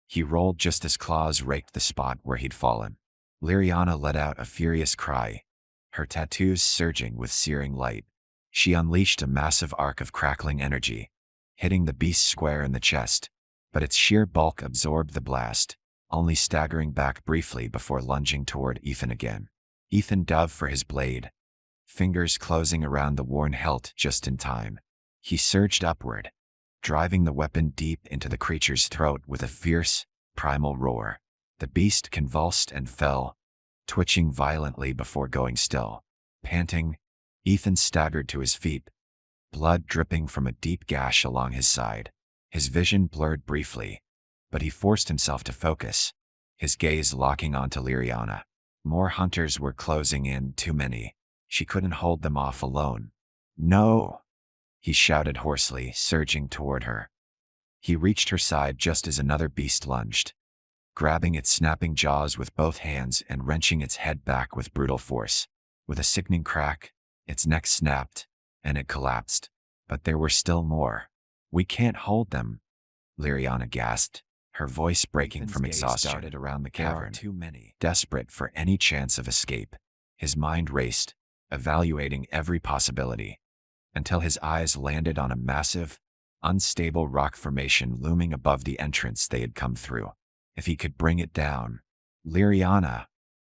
he rolled just as claws raked the spot where he'd fallen. Liriana let out a furious cry, her tattoos surging with searing light. She unleashed a massive arc of crackling energy, hitting the beast square in the chest, but its sheer bulk absorbed the blast, only staggering back briefly before lunging toward Ethan again. Ethan dove for his blade, fingers closing around the worn hilt just in time. He surged upward, driving the weapon deep into the creature's throat with a fierce, primal roar. The beast convulsed and fell, twitching violently before going still. Panting, Ethan staggered to his feet, blood dripping from a deep gash along his side. His vision blurred briefly, but he forced himself to focus, his gaze locking onto Liriana. More hunters were closing in, too many. She couldn't hold them off alone. "No!" he shouted hoarsely, surging toward her. He reached her side just as another beast lunged, grabbing its snapping jaws with both hands and wrenching its head back with brutal force. With a sickening crack, its neck snapped, and it collapsed. But there were still more. "We can't hold them," Liriana gasped, her voice breaking from exhaustion. Darted around the cavern, too many, desperate for any chance of escape. His mind raced, evaluating every possibility, until his eyes landed on a massive, unstable rock formation looming above the entrance they had come through. If he could bring it down. "Liriana,"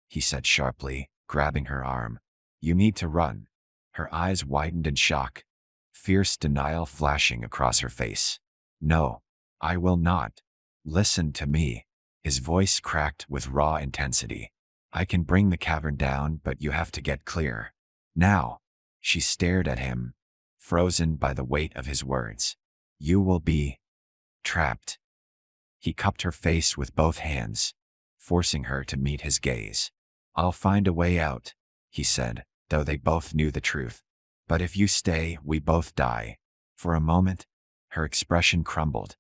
he said sharply, grabbing her arm. "You need to run." Her eyes widened in shock, fierce denial flashing across her face. "No, I will not. Listen to me." His voice cracked with raw intensity. "I can bring the cavern down, but you have to get clear. Now." She stared at him, frozen by the weight of his words. "You will be trapped." He cupped her face with both hands, forcing her to meet his gaze. "I'll find a way out," he said, though they both knew the truth. "But if you stay, we both die." For a moment, her expression crumbled,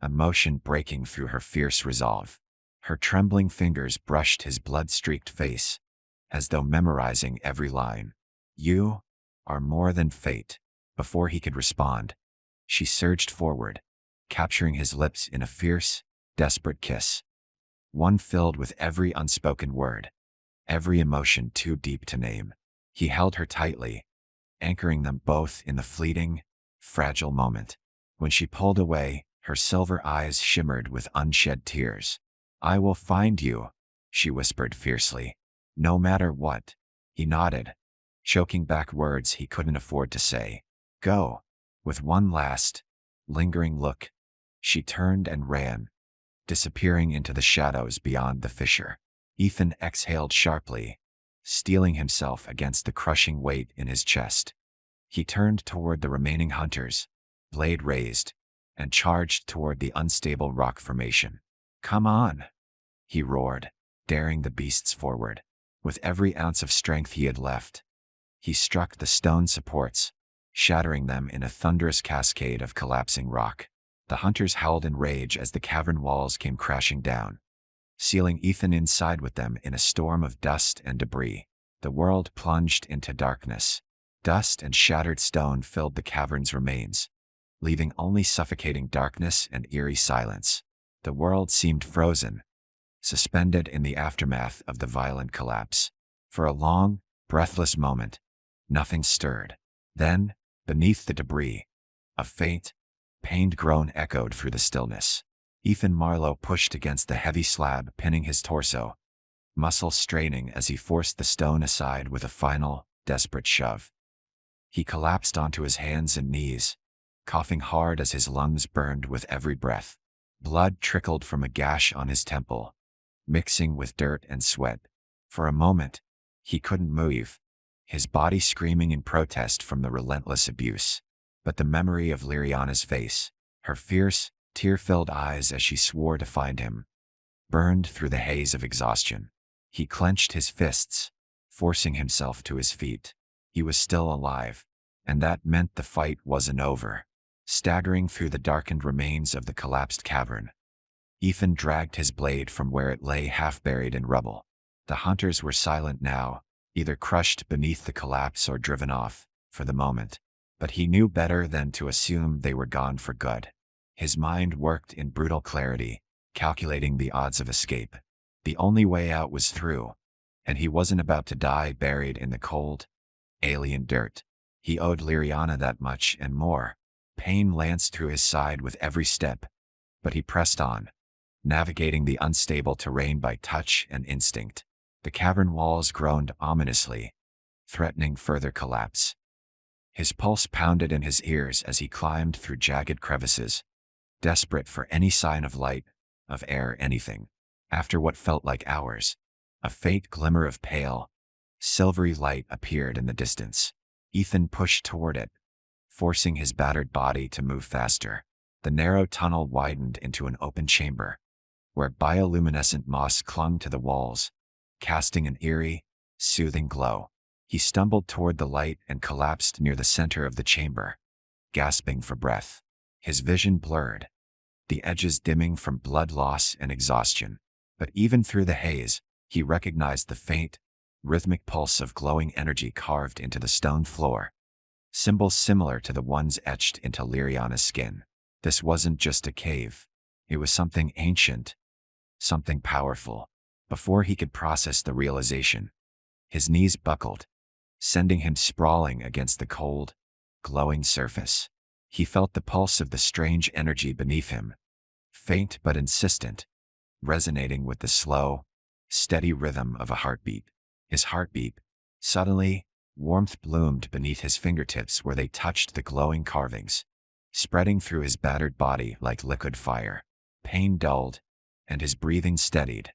emotion breaking through her fierce resolve. Her trembling fingers brushed his blood-streaked face, as though memorizing every line. "You are more than fate." Before he could respond, she surged forward, capturing his lips in a fierce, desperate kiss. One filled with every unspoken word, every emotion too deep to name. He held her tightly, anchoring them both in the fleeting, fragile moment. When she pulled away, her silver eyes shimmered with unshed tears. "I will find you," she whispered fiercely. "No matter what." He nodded, choking back words he couldn't afford to say. "Go." With one last, lingering look, she turned and ran, disappearing into the shadows beyond the fissure. Ethan exhaled sharply, steeling himself against the crushing weight in his chest. He turned toward the remaining hunters, blade raised, and charged toward the unstable rock formation. "Come on," he roared, daring the beasts forward. With every ounce of strength he had left, he struck the stone supports, shattering them in a thunderous cascade of collapsing rock. The hunters howled in rage as the cavern walls came crashing down, sealing Ethan inside with them in a storm of dust and debris. The world plunged into darkness. Dust and shattered stone filled the cavern's remains, leaving only suffocating darkness and eerie silence. The world seemed frozen, suspended in the aftermath of the violent collapse. For a long, breathless moment, nothing stirred. Then, beneath the debris, a faint, pained groan echoed through the stillness. Ethan Marlowe pushed against the heavy slab, pinning his torso, muscles straining as he forced the stone aside with a final, desperate shove. He collapsed onto his hands and knees, coughing hard as his lungs burned with every breath. Blood trickled from a gash on his temple, mixing with dirt and sweat. For a moment, he couldn't move, his body screaming in protest from the relentless abuse. But the memory of Liriana's face, her fierce, tear-filled eyes as she swore to find him, burned through the haze of exhaustion. He clenched his fists, forcing himself to his feet. He was still alive, and that meant the fight wasn't over. Staggering through the darkened remains of the collapsed cavern, Ethan dragged his blade from where it lay half buried in rubble. The hunters were silent now, either crushed beneath the collapse or driven off, for the moment. But he knew better than to assume they were gone for good. His mind worked in brutal clarity, calculating the odds of escape. The only way out was through, and he wasn't about to die buried in the cold, alien dirt. He owed Liriana that much and more. Pain lanced through his side with every step, but he pressed on, navigating the unstable terrain by touch and instinct. The cavern walls groaned ominously, threatening further collapse. His pulse pounded in his ears as he climbed through jagged crevices, desperate for any sign of light, of air, anything. After what felt like hours, a faint glimmer of pale, silvery light appeared in the distance. Ethan pushed toward it, forcing his battered body to move faster. The narrow tunnel widened into an open chamber, where bioluminescent moss clung to the walls, casting an eerie, soothing glow. He stumbled toward the light and collapsed near the center of the chamber, gasping for breath. His vision blurred, the edges dimming from blood loss and exhaustion. But even through the haze, he recognized the faint, rhythmic pulse of glowing energy carved into the stone floor, symbols similar to the ones etched into Liriana's skin. This wasn't just a cave. It was something ancient, something powerful. Before he could process the realization, his knees buckled, sending him sprawling against the cold, glowing surface. He felt the pulse of the strange energy beneath him, faint but insistent, resonating with the slow, steady rhythm of a heartbeat. His heartbeat. Suddenly, warmth bloomed beneath his fingertips where they touched the glowing carvings, spreading through his battered body like liquid fire. Pain dulled, and his breathing steadied.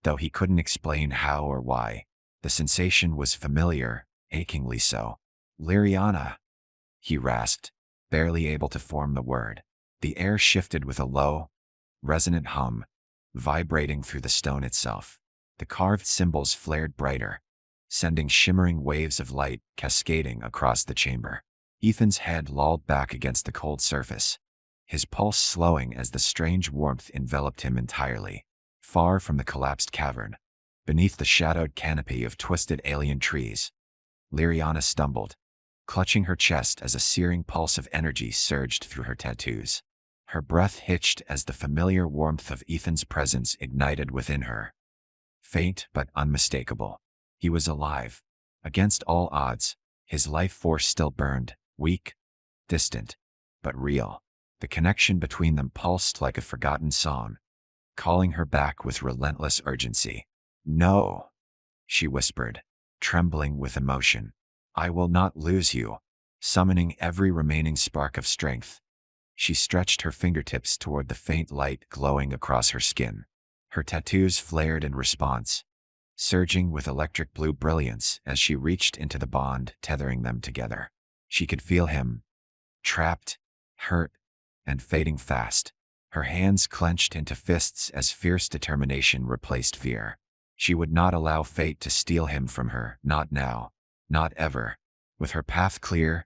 Though he couldn't explain how or why, the sensation was familiar, achingly so. "Liriana," he rasped, barely able to form the word. The air shifted with a low, resonant hum, vibrating through the stone itself. The carved symbols flared brighter, sending shimmering waves of light cascading across the chamber. Ethan's head lolled back against the cold surface, his pulse slowing as the strange warmth enveloped him entirely. Far from the collapsed cavern, beneath the shadowed canopy of twisted alien trees, Liriana stumbled, clutching her chest as a searing pulse of energy surged through her tattoos. Her breath hitched as the familiar warmth of Ethan's presence ignited within her. Faint but unmistakable. He was alive. Against all odds, his life force still burned, weak, distant, but real. The connection between them pulsed like a forgotten song, calling her back with relentless urgency. "No," she whispered, trembling with emotion. "I will not lose you." Summoning every remaining spark of strength, she stretched her fingertips toward the faint light glowing across her skin. Her tattoos flared in response, surging with electric blue brilliance as she reached into the bond tethering them together. She could feel him, trapped, hurt, and fading fast. Her hands clenched into fists as fierce determination replaced fear. She would not allow fate to steal him from her, not now, not ever. With her path clear,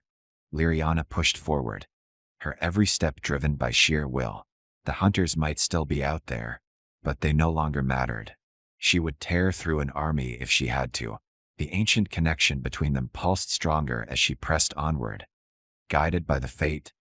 Liriana pushed forward, her every step driven by sheer will. The hunters might still be out there, but they no longer mattered. She would tear through an army if she had to. The ancient connection between them pulsed stronger as she pressed onward, guided by the fate,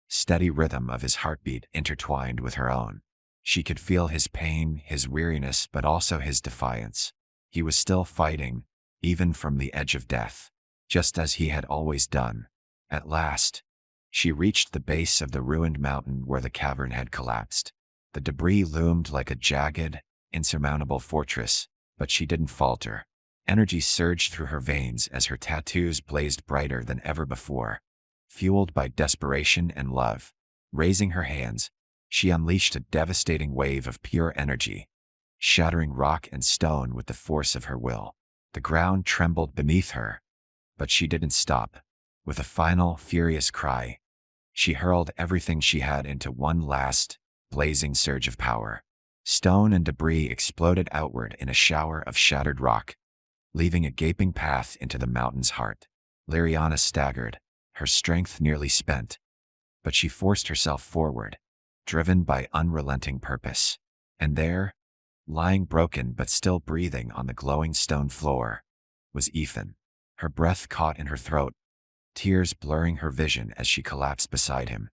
steady rhythm of his heartbeat intertwined with her own. She could feel his pain, his weariness, but also his defiance. He was still fighting, even from the edge of death, just as he had always done. At last, she reached the base of the ruined mountain where the cavern had collapsed. The debris loomed like a jagged, insurmountable fortress, but she didn't falter. Energy surged through her veins as her tattoos blazed brighter than ever before. Fueled by desperation and love, raising her hands, she unleashed a devastating wave of pure energy, shattering rock and stone with the force of her will. The ground trembled beneath her, but she didn't stop. With a final, furious cry, she hurled everything she had into one last, blazing surge of power. Stone and debris exploded outward in a shower of shattered rock, leaving a gaping path into the mountain's heart. Liriana staggered, her strength nearly spent, but she forced herself forward, driven by unrelenting purpose. And there, Lying broken but still breathing on the glowing stone floor was Ethan. Her breath caught in her throat, tears blurring her vision as she collapsed beside him,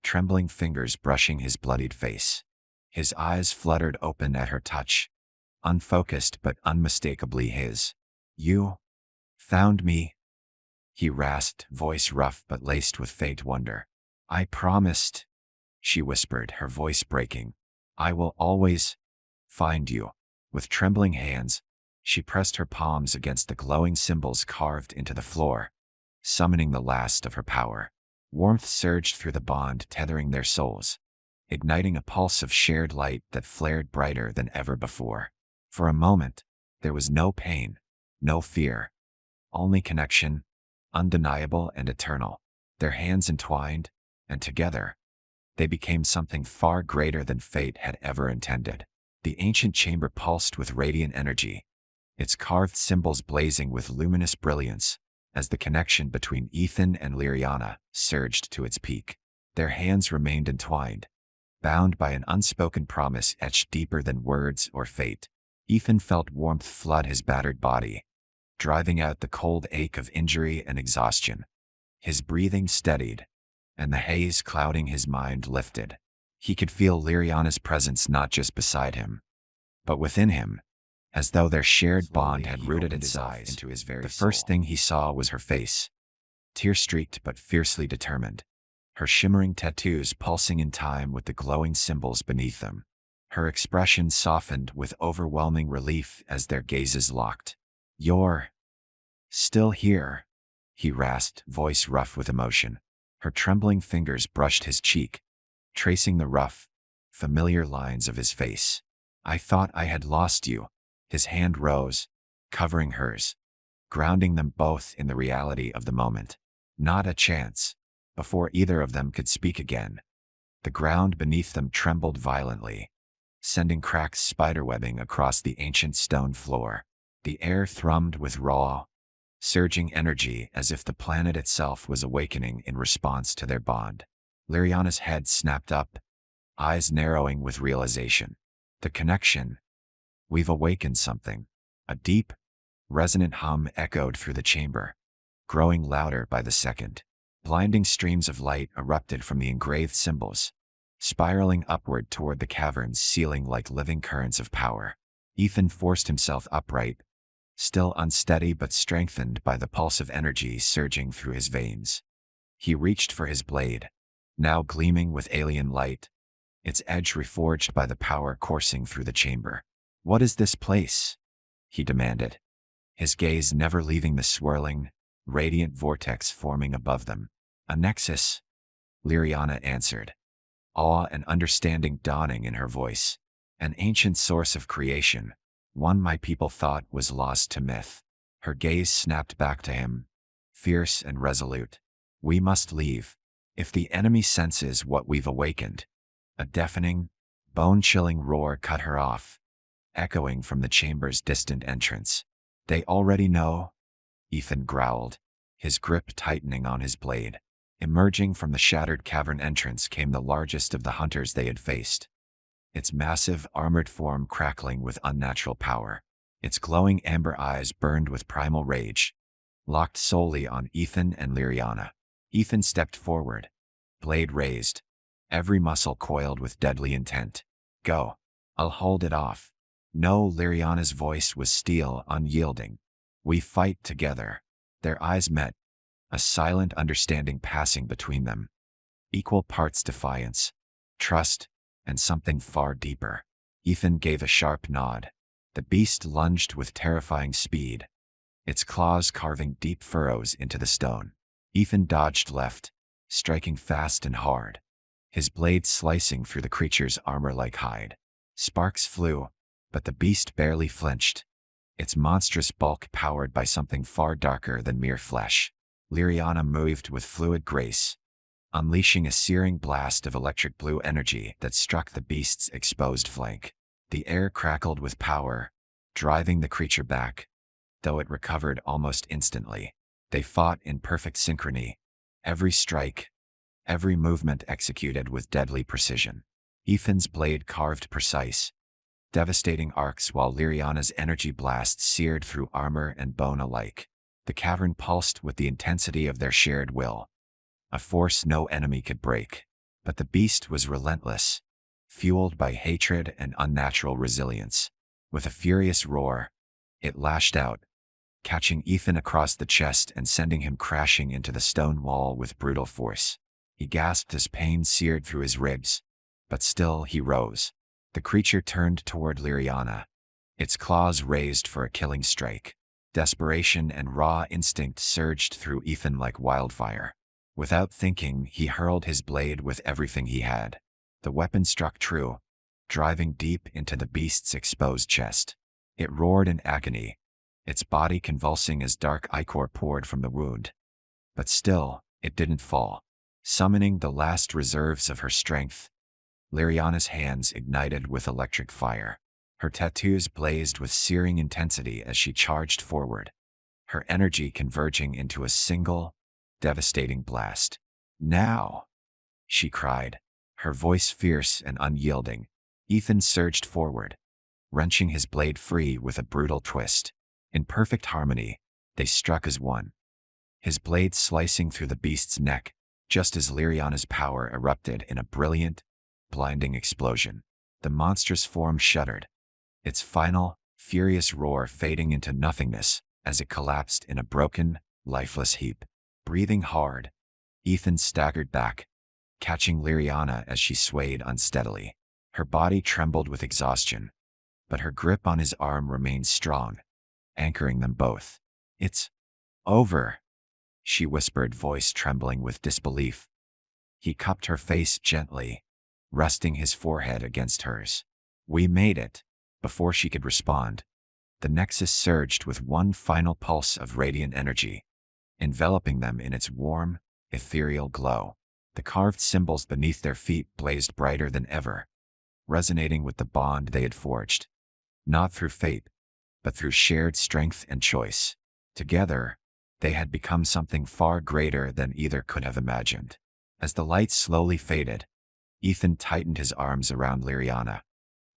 trembling fingers brushing his bloodied face. His eyes fluttered open at her touch, unfocused but unmistakably his. "You found me?" he rasped, voice rough but laced with faint wonder. "I promised," she whispered, her voice breaking. "I will always find you." With trembling hands, she pressed her palms against the glowing symbols carved into the floor, summoning the last of her power. Warmth surged through the bond, tethering their souls, igniting a pulse of shared light that flared brighter than ever before. For a moment, there was no pain, no fear, only connection, undeniable and eternal. Their hands entwined, and together, they became something far greater than fate had ever intended. The ancient chamber pulsed with radiant energy, its carved symbols blazing with luminous brilliance, as the connection between Ethan and Liriana surged to its peak. Their hands remained entwined, bound by an unspoken promise etched deeper than words or fate. Ethan felt warmth flood his battered body, driving out the cold ache of injury and exhaustion. His breathing steadied, and the haze clouding his mind lifted. He could feel Liriana's presence not just beside him, but within him, as though their shared bond had rooted itself into his very soul. The first thing he saw was her face, tear-streaked but fiercely determined, her shimmering tattoos pulsing in time with the glowing symbols beneath them. Her expression softened with overwhelming relief as their gazes locked. "You're still here," he rasped, voice rough with emotion. Her trembling fingers brushed his cheek, tracing the rough, familiar lines of his face. "I thought I had lost you." His hand rose, covering hers, grounding them both in the reality of the moment. Not a chance. Before either of them could speak again, the ground beneath them trembled violently, sending cracks spiderwebbing across the ancient stone floor. The air thrummed with raw, surging energy as if the planet itself was awakening in response to their bond. Liriana's head snapped up, eyes narrowing with realization. The connection. "We've awakened something." A deep, resonant hum echoed through the chamber, growing louder by the second. Blinding streams of light erupted from the engraved symbols, spiraling upward toward the cavern's ceiling like living currents of power. Ethan forced himself upright, still unsteady but strengthened by the pulse of energy surging through his veins. He reached for his blade, now gleaming with alien light, its edge reforged by the power coursing through the chamber. "What is this place?" he demanded, his gaze never leaving the swirling, radiant vortex forming above them. "A nexus," Liriana answered, awe and understanding dawning in her voice. "An ancient source of creation, one my people thought was lost to myth." Her gaze snapped back to him, fierce and resolute. "We must leave. If the enemy senses what we've awakened." A deafening, bone-chilling roar cut her off, echoing from the chamber's distant entrance. "They already know," Ethan growled, his grip tightening on his blade. Emerging from the shattered cavern entrance came the largest of the hunters they had faced, its massive, armored form crackling with unnatural power. Its glowing amber eyes burned with primal rage, locked solely on Ethan and Liriana. Ethan stepped forward, blade raised, every muscle coiled with deadly intent. "Go. I'll hold it off." "No," Liriana's voice was steel, unyielding. "We fight together." Their eyes met, a silent understanding passing between them. Equal parts defiance, trust, and something far deeper. Ethan gave a sharp nod. The beast lunged with terrifying speed, its claws carving deep furrows into the stone. Ethan dodged left, striking fast and hard, his blade slicing through the creature's armor like hide. Sparks flew, but the beast barely flinched, its monstrous bulk powered by something far darker than mere flesh. Liriana moved with fluid grace, unleashing a searing blast of electric blue energy that struck the beast's exposed flank. The air crackled with power, driving the creature back, though it recovered almost instantly. They fought in perfect synchrony, every strike, every movement executed with deadly precision. Ethan's blade carved precise, devastating arcs while Liriana's energy blasts seared through armor and bone alike. The cavern pulsed with the intensity of their shared will, a force no enemy could break. But the beast was relentless, fueled by hatred and unnatural resilience. With a furious roar, it lashed out, catching Ethan across the chest and sending him crashing into the stone wall with brutal force. He gasped as pain seared through his ribs, but still he rose. The creature turned toward Liriana, its claws raised for a killing strike. Desperation and raw instinct surged through Ethan like wildfire. Without thinking, he hurled his blade with everything he had. The weapon struck true, driving deep into the beast's exposed chest. It roared in agony, its body convulsing as dark ichor poured from the wound. But still, it didn't fall. Summoning the last reserves of her strength, Liriana's hands ignited with electric fire. Her tattoos blazed with searing intensity as she charged forward, her energy converging into a single, devastating blast. "Now!" she cried, her voice fierce and unyielding. Ethan surged forward, wrenching his blade free with a brutal twist. In perfect harmony, they struck as one, his blade slicing through the beast's neck, just as Liriana's power erupted in a brilliant, blinding explosion. The monstrous form shuddered, its final, furious roar fading into nothingness as it collapsed in a broken, lifeless heap. Breathing hard, Ethan staggered back, catching Liriana as she swayed unsteadily. Her body trembled with exhaustion, but her grip on his arm remained strong, anchoring them both. "It's over," she whispered, voice trembling with disbelief. He cupped her face gently, resting his forehead against hers. "We made it." Before she could respond, the Nexus surged with one final pulse of radiant energy, enveloping them in its warm, ethereal glow. The carved symbols beneath their feet blazed brighter than ever, resonating with the bond they had forged, not through fate, but through shared strength and choice. Together, they had become something far greater than either could have imagined. As the light slowly faded, Ethan tightened his arms around Liriana,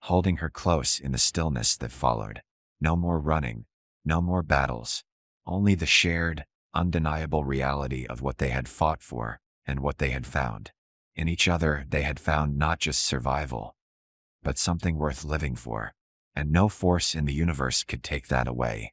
holding her close in the stillness that followed. No more running, no more battles, only the shared, undeniable reality of what they had fought for and what they had found. In each other, they had found not just survival, but something worth living for, and no force in the universe could take that away.